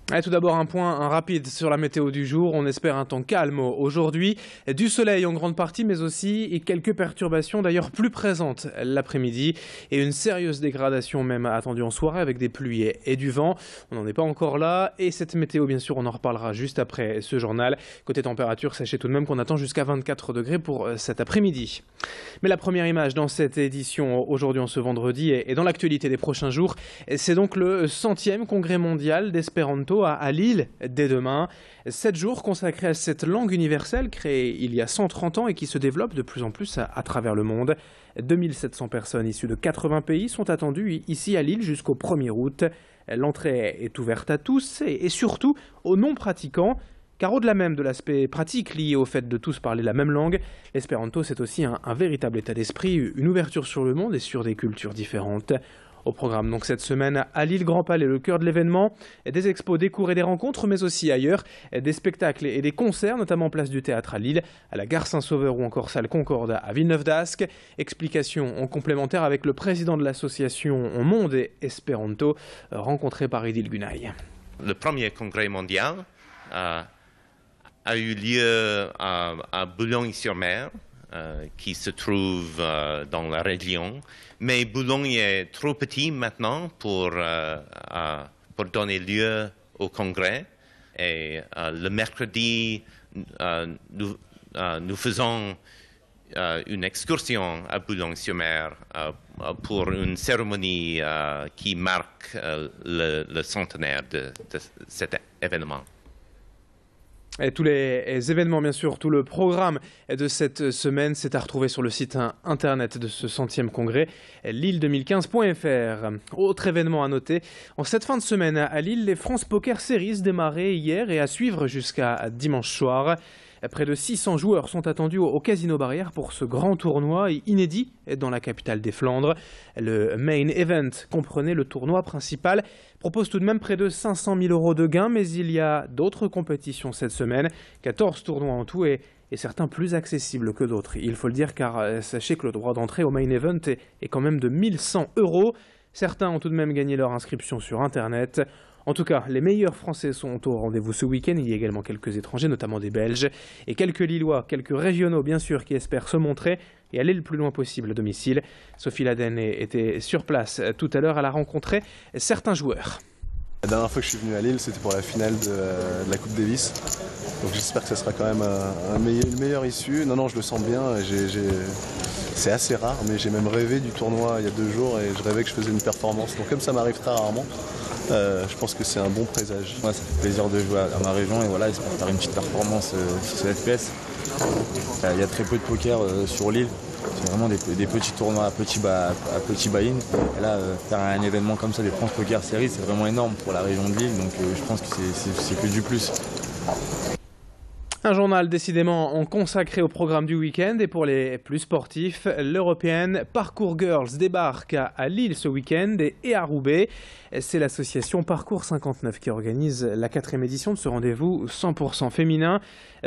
Allez, tout d'abord un rapide sur la météo du jour. On espère un temps calme aujourd'hui, du soleil en grande partie, mais aussi quelques perturbations d'ailleurs plus présentes l'après-midi et une sérieuse dégradation même attendue en soirée avec des pluies et du vent. On n'en est pas encore là et cette météo, bien sûr, on en reparlera juste après ce journal. Côté température, sachez tout de même qu'on attend jusqu'à 24 degrés pour cet après-midi. Mais la première image dans cette édition aujourd'hui, en ce vendredi, et dans l'actualité des prochains jours, c'est donc le 100e congrès mondial d'espéranto à Lille dès demain. 7 jours consacrés à cette langue universelle créée il y a 130 ans et qui se développe de plus en plus à travers le monde. 2700 personnes issues de 80 pays sont attendues ici à Lille jusqu'au 1er août. L'entrée est ouverte à tous et surtout aux non-pratiquants. Car au-delà même de l'aspect pratique lié au fait de tous parler la même langue, l'espéranto c'est aussi un véritable état d'esprit, une ouverture sur le monde et sur des cultures différentes. Au programme donc cette semaine à Lille Grand Palais, le cœur de l'événement, des expos, des cours et des rencontres, mais aussi ailleurs, des spectacles et des concerts, notamment place du Théâtre à Lille, à la Gare Saint-Sauveur ou encore salle Concorde à Villeneuve-d'Ascq. Explication en complémentaire avec le président de l'association Monde Espéranto, rencontré par Edil Gunay. Le premier congrès mondial a eu lieu à Boulogne-sur-Mer, qui se trouve dans la région. Mais Boulogne est trop petit maintenant pour donner lieu au congrès. Et le mercredi, nous faisons une excursion à Boulogne-sur-Mer pour une cérémonie qui marque le centenaire de cet événement. Et tous les événements, bien sûr, tout le programme de cette semaine, c'est à retrouver sur le site internet de ce 100e congrès, lille2015.fr. Autre événement à noter, en cette fin de semaine à Lille, les France Poker Series démarraient hier et à suivre jusqu'à dimanche soir. Près de 600 joueurs sont attendus au Casino Barrière pour ce grand tournoi inédit dans la capitale des Flandres. Le main event comprenait le tournoi principal, propose tout de même près de 500 000 € de gains, mais il y a d'autres compétitions cette semaine, 14 tournois en tout et certains plus accessibles que d'autres. Il faut le dire car sachez que le droit d'entrée au main event est quand même de 1100 €. Certains ont tout de même gagné leur inscription sur Internet. En tout cas, les meilleurs Français sont au rendez-vous ce week-end. Il y a également quelques étrangers, notamment des Belges, et quelques Lillois, quelques régionaux bien sûr, qui espèrent se montrer et aller le plus loin possible à domicile. Sophie Laden était sur place tout à l'heure. Elle a rencontré certains joueurs. La dernière fois que je suis venu à Lille, c'était pour la finale de la Coupe Davis. Donc j'espère que ce sera quand même une meilleure issue. Non, je le sens bien. C'est assez rare, mais j'ai même rêvé du tournoi il y a 2 jours et je rêvais que je faisais une performance. Donc comme ça m'arrive très rarement, je pense que c'est un bon présage. Moi, ça fait plaisir de jouer à ma région et voilà, j'espère faire une petite performance sur cette FPS. Il y a très peu de poker sur l'île. C'est vraiment des petits tournois à petit buy-in. Et là, faire un événement comme ça, des France Poker Series, c'est vraiment énorme pour la région de Lille. Donc je pense que c'est que du plus. Un journal décidément consacré au programme du week-end et pour les plus sportifs, l'Européenne Parcours Girls débarque à Lille ce week-end et à Roubaix. C'est l'association Parcours 59 qui organise la 4e édition de ce rendez-vous 100% féminin.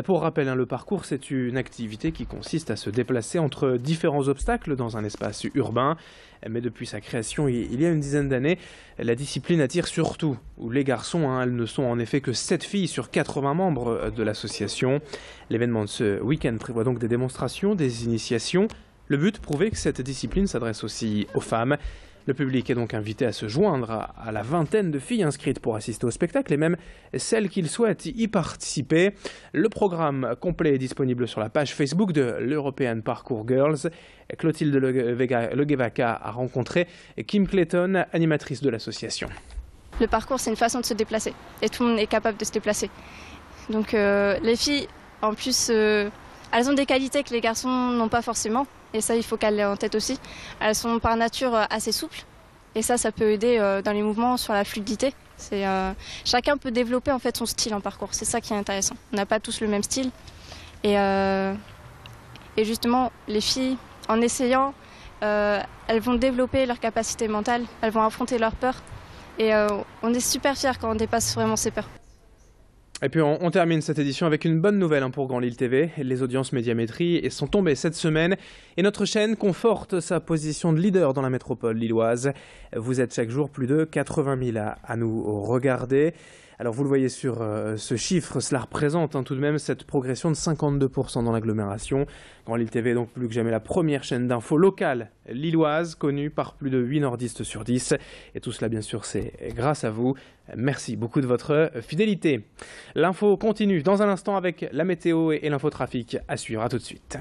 Pour rappel, le parcours, c'est une activité qui consiste à se déplacer entre différents obstacles dans un espace urbain. Mais depuis sa création il y a une dizaine d'années, la discipline attire surtout les garçons. Elles ne sont en effet que 7 filles sur 80 membres de l'association. L'événement de ce week-end prévoit donc des démonstrations, des initiations. Le but, prouver que cette discipline s'adresse aussi aux femmes. Le public est donc invité à se joindre à la vingtaine de filles inscrites pour assister au spectacle et même celles qui souhaitent y participer. Le programme complet est disponible sur la page Facebook de l'European Parkour Girls. Clotilde Leguevaca a rencontré Kim Clayton, animatrice de l'association. Le parcours, c'est une façon de se déplacer et tout le monde est capable de se déplacer. Donc les filles, en plus, elles ont des qualités que les garçons n'ont pas forcément. Et ça, il faut qu'elles l'aient en tête aussi. Elles sont par nature assez souples. Et ça peut aider dans les mouvements, sur la fluidité. Chacun peut développer en fait son style en parcours. C'est ça qui est intéressant. On n'a pas tous le même style. Et justement, les filles, en essayant, elles vont développer leur capacité mentale. Elles vont affronter leurs peurs. Et on est super fiers quand on dépasse vraiment ses peurs. Et puis on termine cette édition avec une bonne nouvelle pour Grand Lille TV. Les audiences médiamétrie sont tombées cette semaine et notre chaîne conforte sa position de leader dans la métropole lilloise. Vous êtes chaque jour plus de 80 000 à nous regarder. Alors vous le voyez sur ce chiffre, cela représente tout de même cette progression de 52% dans l'agglomération. Grand Lille TV est donc plus que jamais la première chaîne d'info locale lilloise, connue par plus de 8 nordistes sur 10. Et tout cela bien sûr c'est grâce à vous. Merci beaucoup de votre fidélité. L'info continue dans un instant avec la météo et l'infotrafic à suivre. À tout de suite.